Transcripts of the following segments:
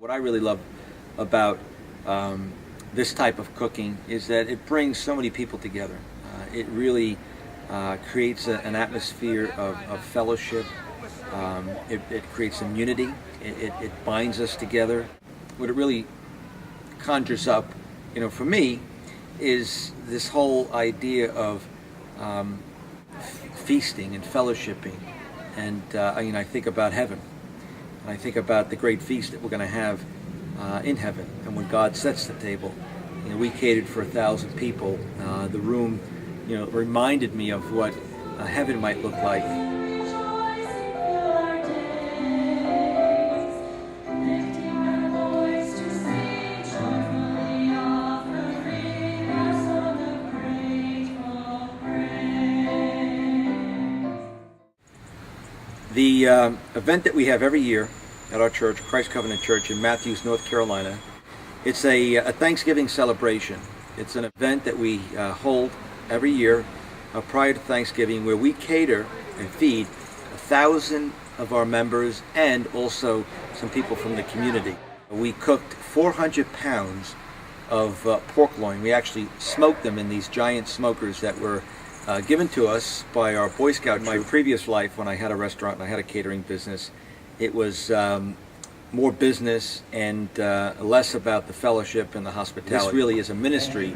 What I really love about this type of cooking is that it brings so many people together. It really creates an atmosphere of fellowship. It creates some unity. It binds us together. What it really conjures up, for me, is this whole idea of feasting and fellowshipping. And I think about heaven. I think about the great feast that we're going to have in heaven. And when God sets the table, we catered for 1,000 people. The room, reminded me of what heaven might look like. The event that we have every year at our church, Christ Covenant Church in Matthews, North Carolina, it's a Thanksgiving celebration. It's an event that we hold every year prior to Thanksgiving, where we cater and feed 1,000 of our members and also some people from the community. We cooked 400 pounds of pork loin. We actually smoked them in these giant smokers that were given to us by our Boy Scout. In my previous life, when I had a restaurant and I had a catering business, it was more business and less about the fellowship and the hospitality. This really is a ministry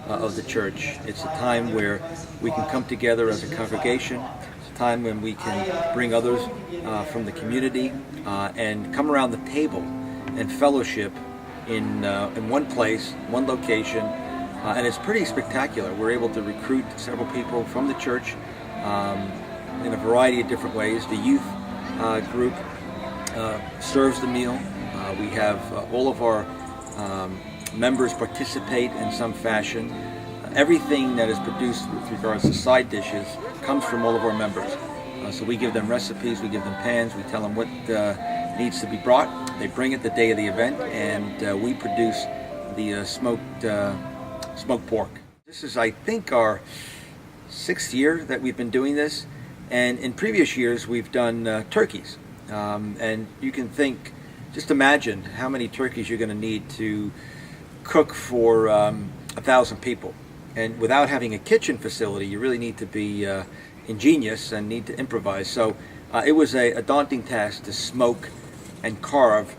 of the church. It's a time where we can come together as a congregation. It's a time when we can bring others from the community and come around the table and fellowship in one place, one location. And it's pretty spectacular. We're able to recruit several people from the church in a variety of different ways. The youth group serves the meal. We have all of our members participate in some fashion. Everything that is produced with regards to side dishes comes from all of our members. So we give them recipes, we give them pans, we tell them what needs to be brought. They bring it the day of the event, and we produce the smoked pork. This is, I think, our 6th year that we've been doing this, and in previous years we've done turkeys. And you can think, just imagine how many turkeys you're going to need to cook for 1,000 people. And without having a kitchen facility, you really need to be ingenious and need to improvise. So it was a daunting task to smoke and carve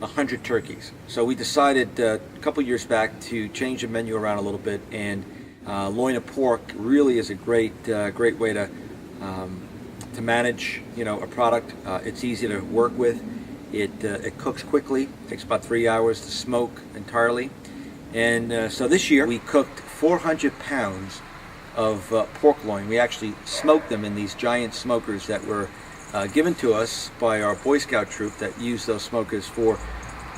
100 turkeys. So we decided a couple years back to change the menu around a little bit, and loin of pork really is a great way to manage a product. It's easy to work with. It cooks quickly. It takes about 3 hours to smoke entirely. And so this year we cooked 400 pounds of pork loin. We actually smoked them in these giant smokers that were given to us by our Boy Scout troop that used those smokers for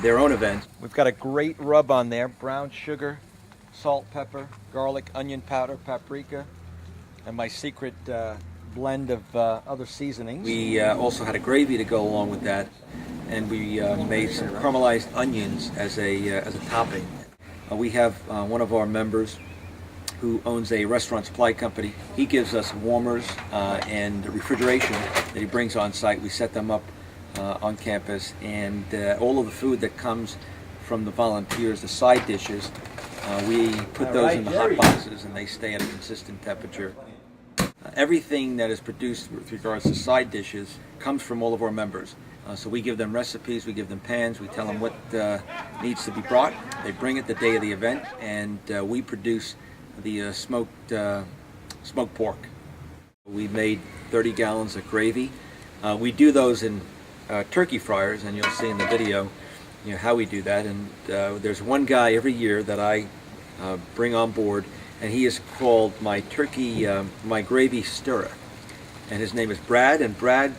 their own events. We've got a great rub on there: brown sugar, salt, pepper, garlic, onion powder, paprika, and my secret blend of other seasonings. We also had a gravy to go along with that, and we made some caramelized onions as a topping. We have one of our members who owns a restaurant supply company. He gives us warmers and refrigeration that he brings on site. We set them up on campus, and all of the food that comes from the volunteers, the side dishes, we put those in the hot boxes and they stay at a consistent temperature. Everything that is produced with regards to side dishes comes from all of our members. So we give them recipes, we give them pans, we tell them what needs to be brought. They bring it the day of the event, and we produce the smoked pork. We made 30 gallons of gravy. We do those in turkey fryers, and you'll see in the video how we do that. And there's one guy every year that I bring on board, and he is called my gravy stirrer. And his name is Brad, and Brad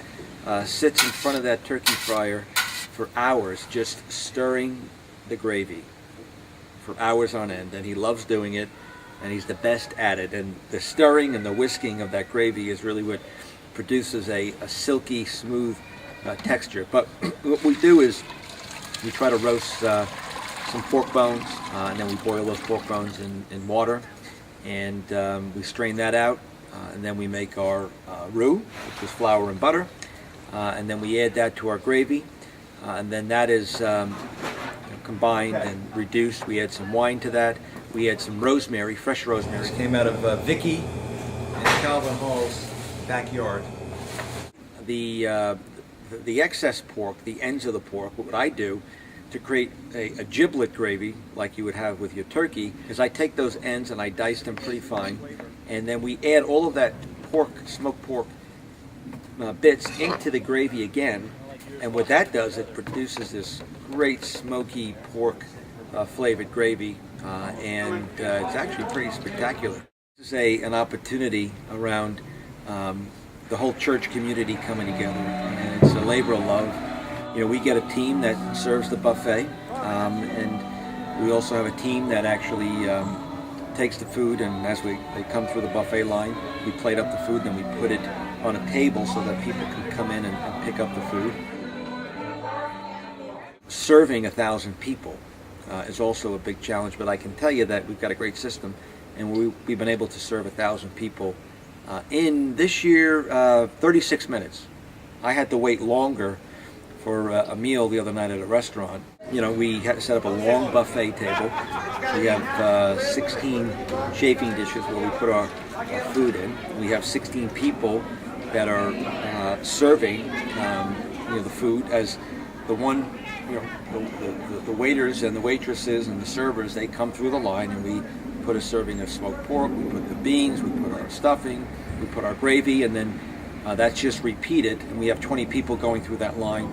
sits in front of that turkey fryer for hours just stirring the gravy for hours on end, and he loves doing it, and he's the best at it. And the stirring and the whisking of that gravy is really what produces a silky, smooth texture. But what we do is we try to roast some pork bones, and then we boil those pork bones in water, and we strain that out, and then we make our roux, which is flour and butter, and then we add that to our gravy. and then that is combined and reduced. We add some wine to that. We add some rosemary, fresh rosemary. This came out of Vicky and Calvin Hall's backyard. The excess pork, the ends of the pork, what I do to create a giblet gravy like you would have with your turkey is I take those ends and I dice them pretty fine, and then we add all of that pork, smoked pork bits into the gravy again, and what that does, it produces this great smoky pork flavored gravy, and it's actually pretty spectacular. This is an opportunity around the whole church community coming together, and it's a labor of love. You know, we get a team that serves the buffet, and we also have a team that actually takes the food, and as they come through the buffet line, we plate up the food, then we put it on a table so that people can come in and pick up the food. Serving 1,000 people is also a big challenge, but I can tell you that we've got a great system, and we've been able to serve 1,000 people in this year 36 minutes. I had to wait longer for a meal the other night at a restaurant. You know, we had to set up a long buffet table. We have 16 chafing dishes where we put our food in. We have 16 people that are serving the food, as the one, the waiters and the waitresses and the servers, they come through the line, and we put a serving of smoked pork, we put the beans, we put our stuffing, we put our gravy, and then that's just repeated, and we have 20 people going through that line,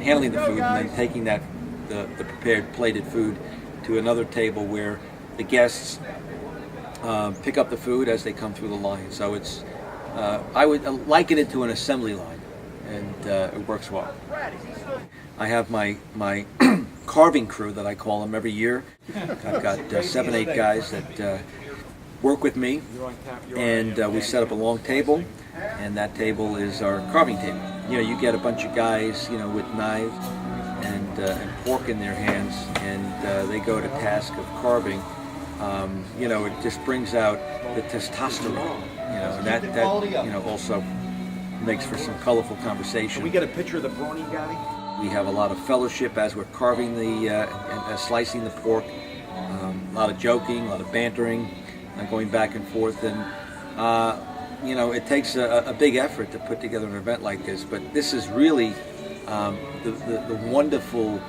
handling the food, and then taking that the prepared plated food to another table where the guests pick up the food as they come through the line. So it's I would liken it to an assembly line, and it works well. I have my carving crew that I call them every year. I've got 7-8 guys that work with me, and we set up a long table, and that table is our carving table. You know, you get a bunch of guys, with knives and pork in their hands, and they go to task of carving. It just brings out the testosterone, and that also makes for some colorful conversation. Can we get a picture of the brawny guy? We have a lot of fellowship as we're carving and slicing the pork. A lot of joking, a lot of bantering, going back and forth, and it takes a big effort to put together an event like this. But this is really the wonderful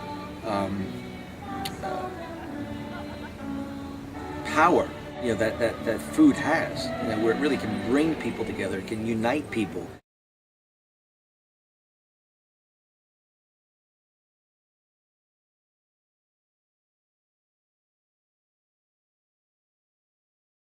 power that food has, where it really can bring people together, it can unite people.